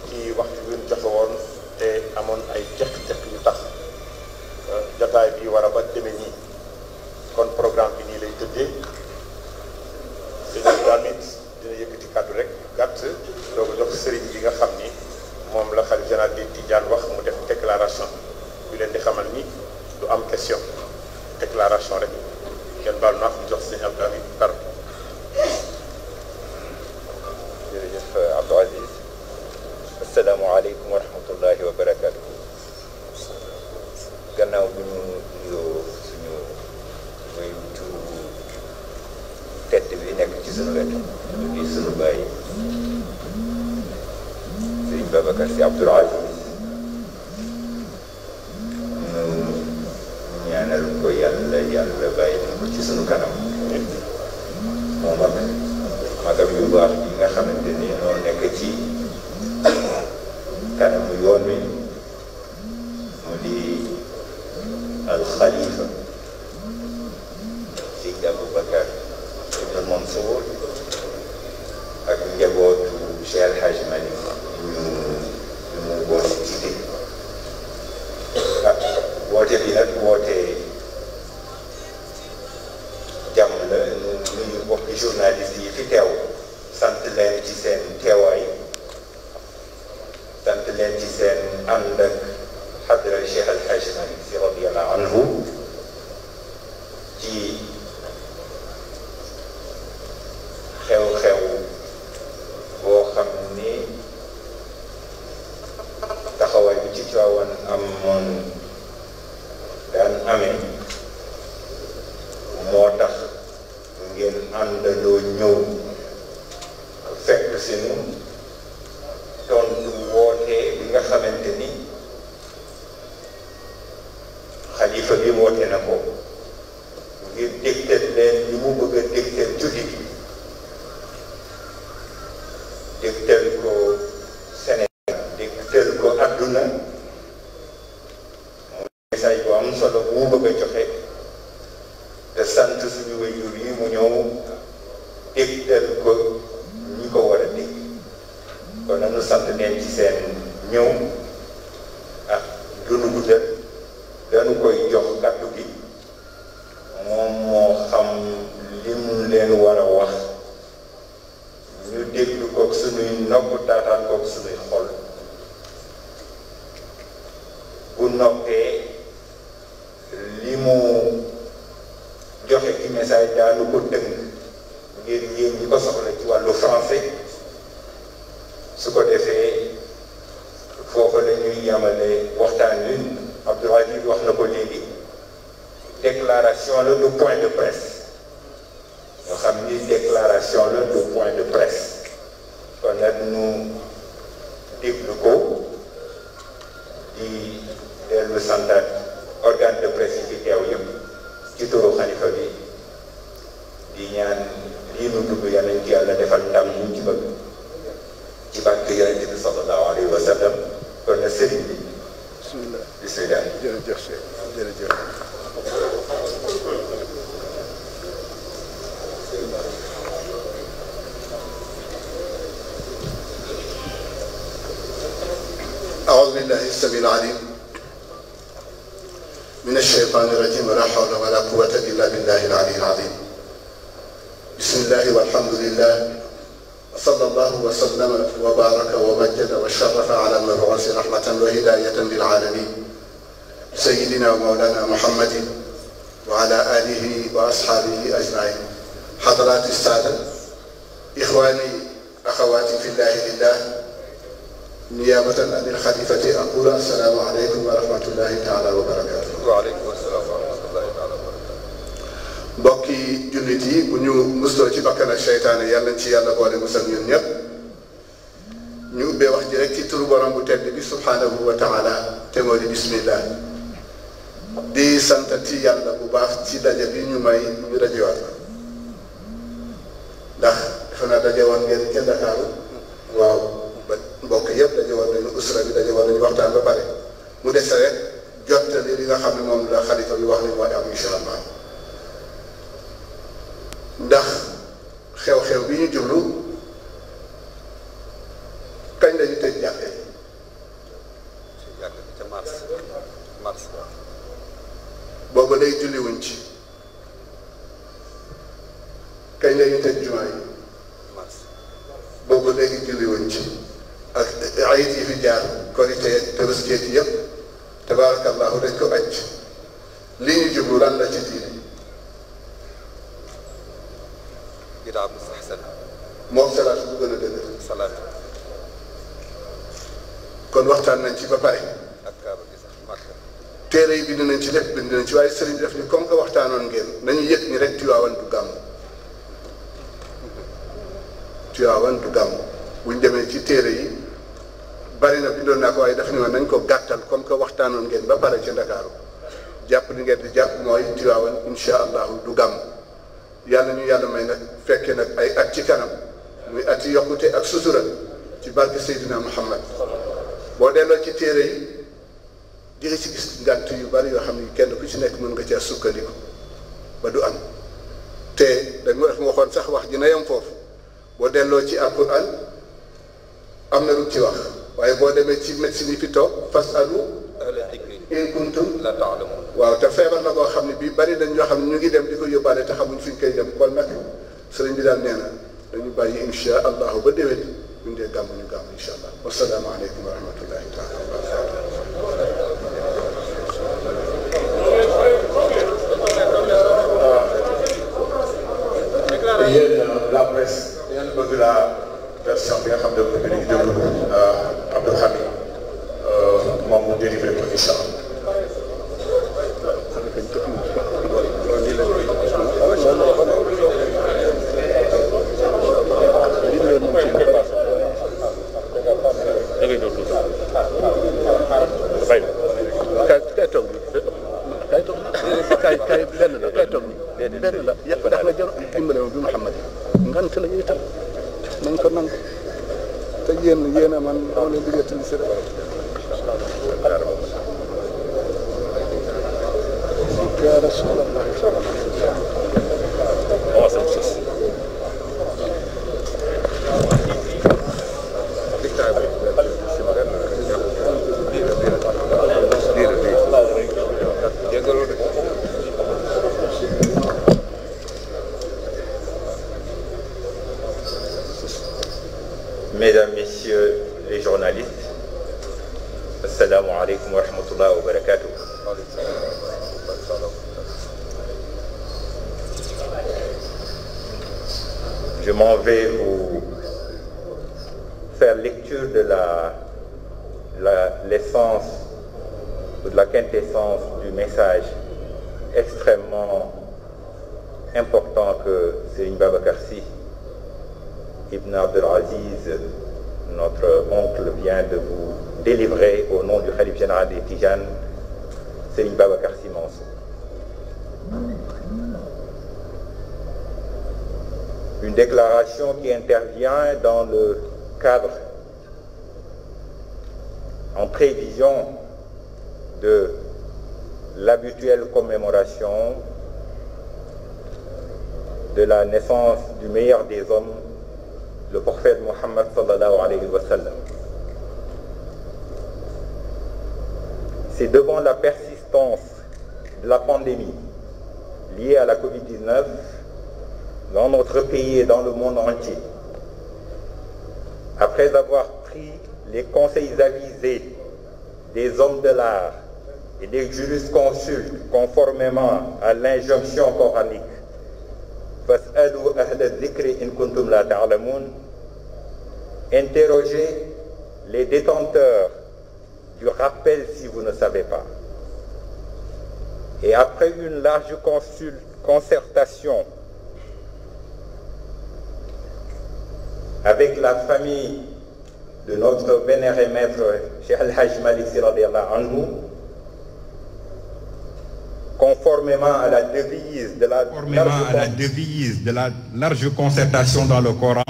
ci waxtu bi ñu joxe woon te amoon ay teq-teq yu tax jotaay bi war a ba demee nii kon programme bi nii lay tëddee sëñ bi tamit dina yëkkati kàddu rek gàtt doo ko jox sëriñ bi nga xam ni moom la xalifa général di Tijaan wax mu def déclaration bi leen di xamal ni du am question déclaration rek kenn baal naa fi jox sëñ Abdou Aziz Kar. jërëjëf Abdou Aziz asalaamaaleykum wa rahmatullahi wa barakaatu. gannaaw bu ñu nuyoo suñu muy tur tedd bi nekk ci suñu wet di suñu bàyyi sëriñ Babacar Sy Abdoul Aziz ñu ñaanal ko yàlla bàyyi na ko ci suñu kanam moom ak magam yu baax yi nga xamante ni noo nekk ci kanamu yoon wi mu di alxalifa Seydi Aboubacar Ibn Mansour ak njabootu Cheikh El Hadj Malick ñu mu boole jiite woote bi nag woote jàmm la nuyu bokki journaliste yi fi teew sant leen ci seen teewaay sant leen ci seen ànd ak xadra Cheikh El Hadj Malick Sy radiyallahu anhu ci xew-xew boo xam ni taxawaay bi ci Tiwaawan amoon daan amee moo tax ngeen àndandoo ñëw fekk si nu tontu woote bi nga xamante ni xalifa bi woote na ko ngir dégtal leen li mu bëgg a dégtal jullit yi dégtal ko Sénégal dégtal ko àdduna mu message bu am solo bu mu bëgg a joxe te sant suñu waajur yi mu ñëw dégtal ko ñi ko war a dégg kon nanu sant leen ci seen ñëw ak dunu guddal dañu koy jox kàddu gi moom moo xam li mu leen war a wax ñu déglu kook suñuy nopp taataan kook suñuy xol bu noppee li mu joxe ci message daanu ko tënk ngir yéen ñi ko soxla ci wàllu français su ko defee foofu la ñuy yamale waxtaan wi Abdou Aziz wax na ko léegi déclaration la du point de presse nga xam ni déclaration la du point de presse kon nag ñu déglu ko di dellu santaat organe de presse yi fi teew yëpp ci turu xalifa bi di ñaan lii nu dugg yàlla ñu ci yàlla defal ndam ñu ci bëgg ci barke yonente bi sallallahu alayhi wa sallam kon na sëriñ bi bismillah jërëjëf jërëjëf. أعوذ بالله السميع العليم من الشيطان الرجيم ولا حول ولا قوة إلا بالله العلي العظيم بسم الله والحمد لله وصلى الله وسلم وبارك ومجد وشرف على المبعوث رحمة وهداية للعالمين سيدنا ومولانا محمد وعلى آله وأصحابه أجمعين حضرات السادة إخواني أخواتي في الله لله نيابة عن الخليفة أقول السلام عليكم ورحمة الله تعالى وبركاته. waaleykum salaam wa rahmatullahi taala wa barakatuh. mbokki jullit yi bu ñu musloo ci bakkan ak seytaane yàlla ci yàlla boole musal ñun ñëpp ñu ubbee wax ji rek ci turu borom bu tedd bi subhanahu wa taala te moo di bismillah di sant ci yàlla bu baax ci daje bi ñu may ñu dajewaat ndax defe naa daje woon ngeen ca Ndakaaru waaw ba mbokk yëpp daje woon nañu usra bi daje woon nañu waxtaan ba pare mu dese rek jottali li nga xam ne moom la xalifa bi wax ni mooy am incha allah ndax xew-xew bi ñu jublu kañ lañu tëj jàkkee booba lay julliwuñ ci kañ la ñu tëj jumaa yi boobu léegi julliwuñ ci ak ayit yi fi jaar korite Tabaski yëpp tabaarakallahu dañ ko aj li ñu jublu lan la ci diine bidaa mustahsana moom salaat bu gën a dëgër salaat kon waxtaan nañ ci ba pare ak kaaba gi sax Makka téere yi bind nañ ci lépp bind nañ ci waaye sëriñ bi def ni comme que waxtaanoon ngeen nañu yëg ni rek Tiwaawan du gàmm Tiwaawan du gàmm buñ demee ci téere yi bari na bindoon naa ko waaye dafa ni ma nañ ko gàttal comme que waxtaanoon ngeen ba pare ci Ndakaaru jàpp li ngeen di jàpp mooy Tiwaawan insha allahu du gàmm yàlla ñu yàlla may nag fekkee nag ay at ci kanam muy at yi yokkute ak sutura ci barke Seydina Muhammad boo delloo ci téere yi di nga ci gis ngànt yu bari yoo xam ne kenn ku ci nekk mën nga cee sukkandiku ba du am te dañ ma def ma waxoon sax wax ji na yem foofu boo delloo ci alquran am na lu ci wax waaye boo demee ci médecine yi fi toog fasalu in kuntum la ta'lamun waaw te feebar la koo xam ne bii bari nañ ñoo xam ne ñu ngi dem di ko yóbbaale te xamuñ fi ñu koy dem kon nag sëriñ bi daal nee na dañu bàyyi insha allahu ba déwén ñu dee gàmm ñu gàmm insha allah wasalaamu aleykum wa rahmatullahi taala wa barakatuh. yéen la presse yéen bëgg la version bi nga xam ne bi ñu déglu Abdou Hamid moom mu délivré ko incha allah. kay benn la kay toog nii benn la yëpp ndax nga jël dimbale ma bi Muhammad yi ngant la ñuy tam nañ ko nangu te yéen a man dama leen di wéttali si rek ya Rasulallah Mesdames, Messieurs les journalistes, Assalamu alaikum wa rahmatullahi wa barakatuh. Je m'en vais vous faire lecture de l'essence ou de la quintessence du message extrêmement important que Serigne Babacar Sy Ibn Abdul Aziz, notre oncle, vient de vous délivrer au nom du Khalife général des Tijanes, Serigne Babacar Sy Mansour. Une déclaration qui intervient dans le cadre, en prévision de l'habituelle commémoration de la naissance du meilleur des hommes, le prophète Mohammed sallallahu alayhi wa sallam. C'est devant la persistance de la pandémie liée à la Covid-19 dans notre pays et dans le monde entier, après avoir pris les conseils avisés des hommes de l'art et des jurisconsultes conformément à l'injonction coranique Fas'alu ahla dhikri in kuntum la ta'lamun, interrogez les détenteurs du rappel si vous ne savez pas. Et après une large concertation avec la famille de notre vénéré maître Cheikh Al-Hajj Malick Sy radiyallahu anhu, conformément à la devise de la large concertation dans le Coran,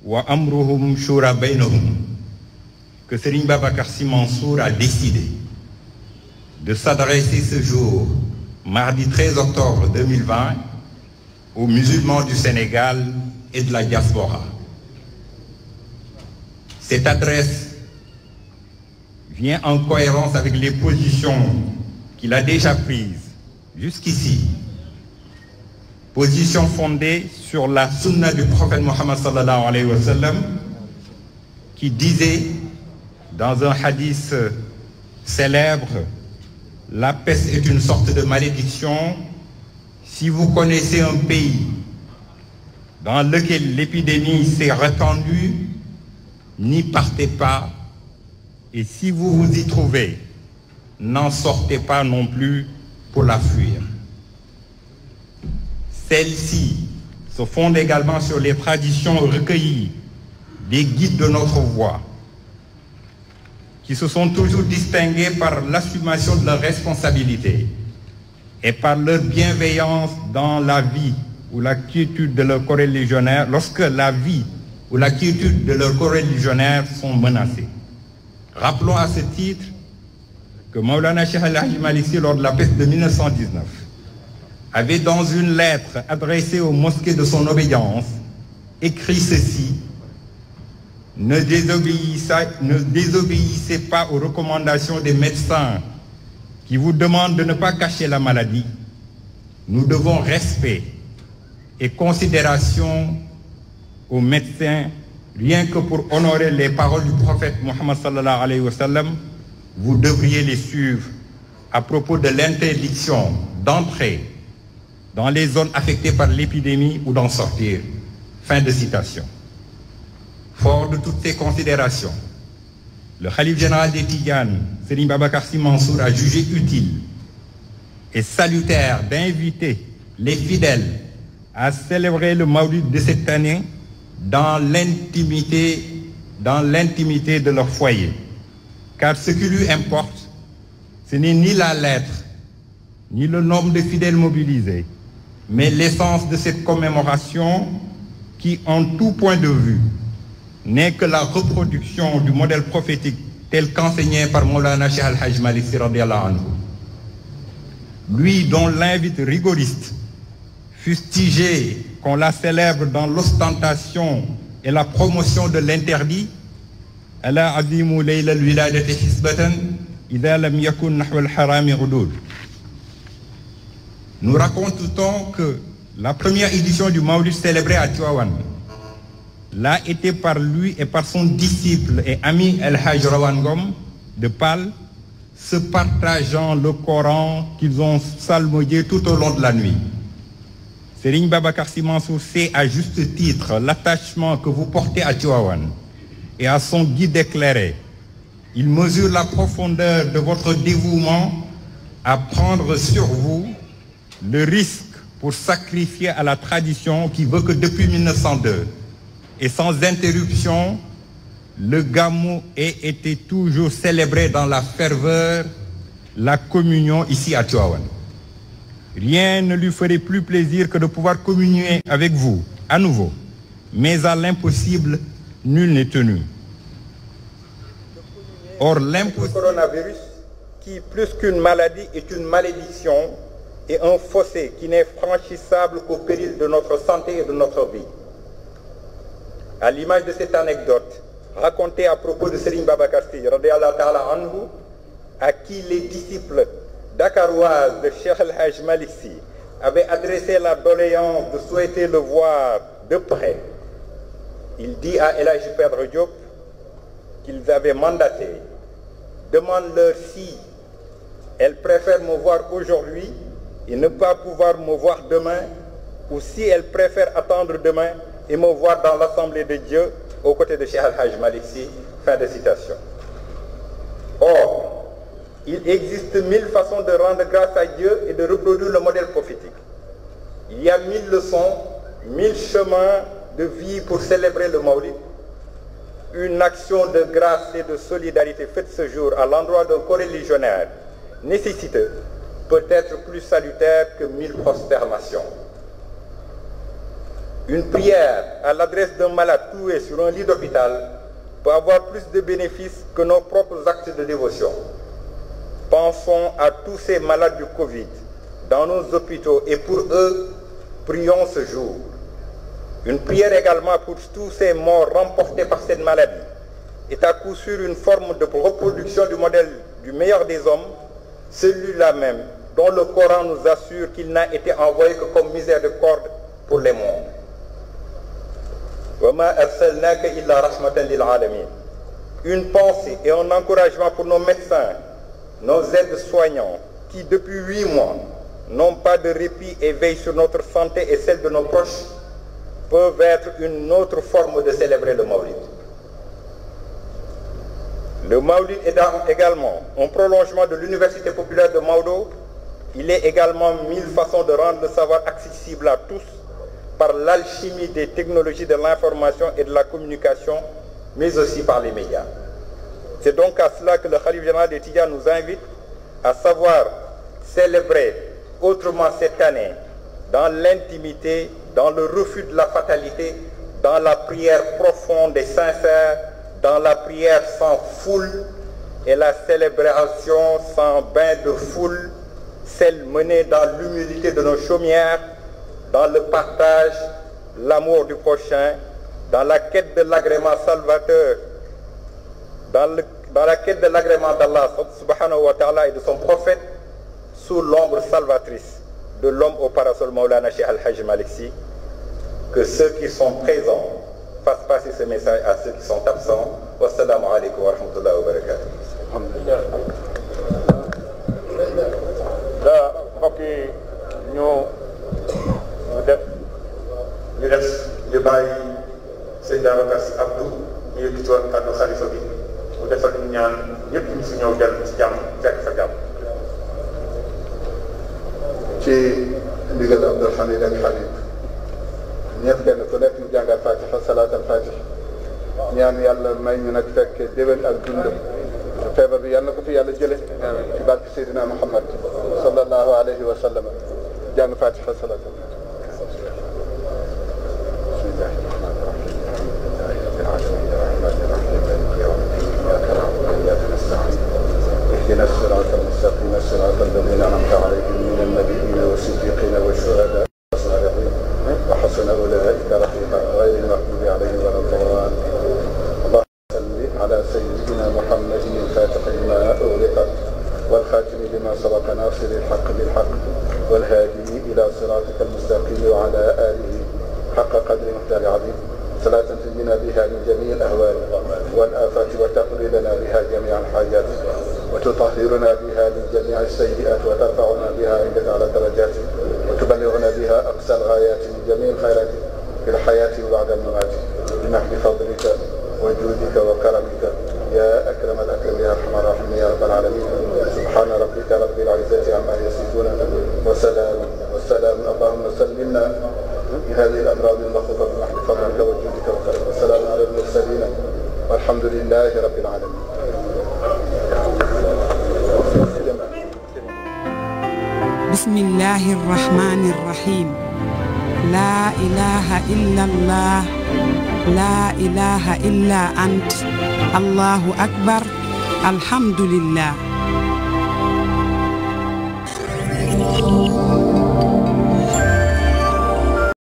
wa amruhum shura baynahum, que Serigne Babacar Sy Mansour a décidé de s'adresser ce jour, mardi 13 octobre 2020, aux musulmans du Sénégal et de la diaspora. Cette adresse vient en cohérence avec les positions qu'il a déjà prises jusqu'ici. Position fondée sur la sunna du prophète Mohammed sallallahu alayhi wa sallam, qui disait dans un hadith célèbre: la peste est une sorte de malédiction. Si vous connaissez un pays dans lequel l'épidémie s'est répandue, n'y partez pas, et si vous vous y trouvez, n'en sortez pas non plus pour la fuir. Celle-ci se fonde également sur les traditions recueillies des guides de notre voie, qui se sont toujours distingués par l'assumation de leurs responsabilités et par leur bienveillance dans la vie ou la quiétude de leurs coreligionnaires, lorsque la vie ou la quiétude de leurs coreligionnaires sont menacées. Rappelons à ce titre que Maulana Cheikh El Hadji Malick Sy, lors de la peste de 1919, avait dans une lettre adressée aux mosquées de son obédience écrit ceci: ne désobéissez pas aux recommandations des médecins qui vous demandent de ne pas cacher la maladie. Nous devons respect et considération aux médecins. Rien que pour honorer les paroles du prophète Mohammed sallallahu alayhi wa sallam, vous devriez les suivre à propos de l'interdiction d'entrer dans les zones affectées par l'épidémie ou d'en sortir. Fin de citation. Fort de toutes ces considérations, le khalife général des Tidianes, Serigne Babacar Sy Mansour, a jugé utile et salutaire d'inviter les fidèles à célébrer le Mawlid de cette année dans l'intimité de leur foyer. Car ce qui lui importe, ce n'est ni la lettre, ni le nombre de fidèles mobilisés, mais l'essence de cette commémoration qui, en tout point de vue, n'est que la reproduction du modèle prophétique tel qu'enseigné par Maulana Cheikh El Hadji Malick Sy radiyallahu anhu. Lui dont l'invite rigoriste fustigé qu'on la célèbre dans l'ostentation et la promotion de l'interdit. Ala azimu layla al-wiladati hisbatan idha lam yakun nahwa al-harami udud. Nous racontons que la première édition du Mawlid célébré à Tivaouane l'a été par lui et par son disciple et ami El Hadj Rawane Ngom de Pal, se partageant le Coran qu'ils ont psalmodié tout au long de la nuit. Serigne Babacar Sy Mansour sait à juste titre l'attachement que vous portez à Tivaouane et à son guide éclairé. Il mesure la profondeur de votre dévouement à prendre sur vous le risque pour sacrifier à la tradition qui veut que depuis 1902 et sans interruption, le Gamou ait été toujours célébré dans la ferveur, la communion ici à Tivaouane. Rien ne lui ferait plus plaisir que de pouvoir communier avec vous à nouveau, mais à l'impossible, nul n'est tenu. Or, l'impossible coronavirus, qui plus qu'une maladie est une malédiction, est un fossé qui n'est franchissable qu'au péril de notre santé et de notre vie. À l'image de cette anecdote racontée à propos de Serigne Babacar Sy radiyallahu ta'ala anhu, à qui les disciples dakaroises de Cheikh El Hadji Malick Sy avaient adressé la doléance de souhaiter le voir de près. Il dit à El Hadji Pedro Diop qu'ils avaient mandaté: demande-leur si elle préfère me voir aujourd'hui et ne pas pouvoir me voir demain, ou si elle préfère attendre demain et me voir dans l'Assemblée de Dieu aux côtés de Cheikh El Hadji Malick Sy. Fin de citation. Or, il existe 1000 façons de rendre grâce à Dieu et de reproduire le modèle prophétique. Il y a 1000 leçons, 1000 chemins de vie pour célébrer le Mawlid. Une action de grâce et de solidarité faite ce jour à l'endroit d'un coreligionnaire nécessiteux peut être plus salutaire que 1000 prosternations. Une prière à l'adresse d'un malade cloué sur un lit d'hôpital peut avoir plus de bénéfices que nos propres actes de dévotion. Pensons à tous ces malades du Covid dans nos hôpitaux et pour eux, prions ce jour. Une prière également pour tous ces morts remportés par cette maladie est à coup sûr une forme de reproduction du modèle du meilleur des hommes, celui-là même dont le Coran nous assure qu'il n'a été envoyé que comme miséricorde pour les mondes. Wa ma arsalnaka illa rahmatan lil alamin. Une pensée et un encouragement pour nos médecins, nos aides-soignants, qui depuis 8 mois n'ont pas de répit et veillent sur notre santé et celle de nos proches, peuvent être une autre forme de célébrer le Mawlid. Le Mawlid est également un prolongement de l'université populaire de Maodo. Il est également 1000 façons de rendre le savoir accessible à tous par l'alchimie des technologies de l'information et de la communication, mais aussi par les médias. C'est donc à cela que le Khalife général des Tidjanes nous invite à savoir célébrer autrement cette année, dans l'intimité, dans le refus de la fatalité, dans la prière profonde et sincère, dans la prière sans foule et la célébration sans bain de foule, celle menée dans l'humilité de nos chaumières, dans le partage, l'amour du prochain, dans la quête de l'agrément salvateur, dans la quête de l'agrément d'Allah subhanahu wa ta'ala et de son prophète, sous l'ombre salvatrice de l'homme au parasol Maulana Cheikh Al-Hajj Malick Sy. Que ceux qui sont présents fassent passer ce message à ceux qui sont absents. Wassalamu alaikum wa rahmatullahi wa barakatuh. da mbokk yi ñu bàyyi sëñ Babacar Sy Abdou ñu yëkkati woon kàddu xalifa bi mu defal ñu ñaan ñëpp ñu fi ñëw dellu ci jàmm fekk fa jàmm. ci ndigal Abdul Hamid ak Habib ñëpp kenn ku nekk ñu jàngal Fatiha salaatal Fatiha ñaan yàlla may ñu nag fekk déwén ak dundam feebar bi yàlla na ko fi yàlla jële ci barke Seydina Muhammad sallallahu alayhi wa sallam jàng Fatiha salaatal اهدنا الصراط المستقيم صراط الذين انعمت عليهم من النبيين والصديقين والشهداء والصالحين وحسن اولئك رفيقا غير المغضوب عليهم ولا الضالين. اللهم صل على سيدنا محمد الفاتح لما اغلق والخاتم لما سبق ناصر الحق بالحق والهادي الى صراطك المستقيم وعلى اله حق قدر مقدار عظيم. صلاة تنجينا بها من جميع الأهوال والآفات وتقضي لنا بها جميع الحاجات وتطهرنا بها من جميع السيئات وترفعنا بها عندك على درجات وتبلغنا بها أقصى الغايات من جميع الخيرات في الحياة وبعد الممات بمحض فضلك وجودك وكرمك يا أكرم الأكرم يا أرحم الراحمين يا رب العالمين. سبحان ربك رب العزة عما يصفون والسلام اللهم سلمنا من هذه الأمراض المخوفة بمحض فضلك وجودك وكرمك. والسلام على المرسلين والحمد لله رب العالمين. بسم الله الرحمن الرحيم. لا إله إلا الله لا إله إلا أنت الله أكبر الحمد لله.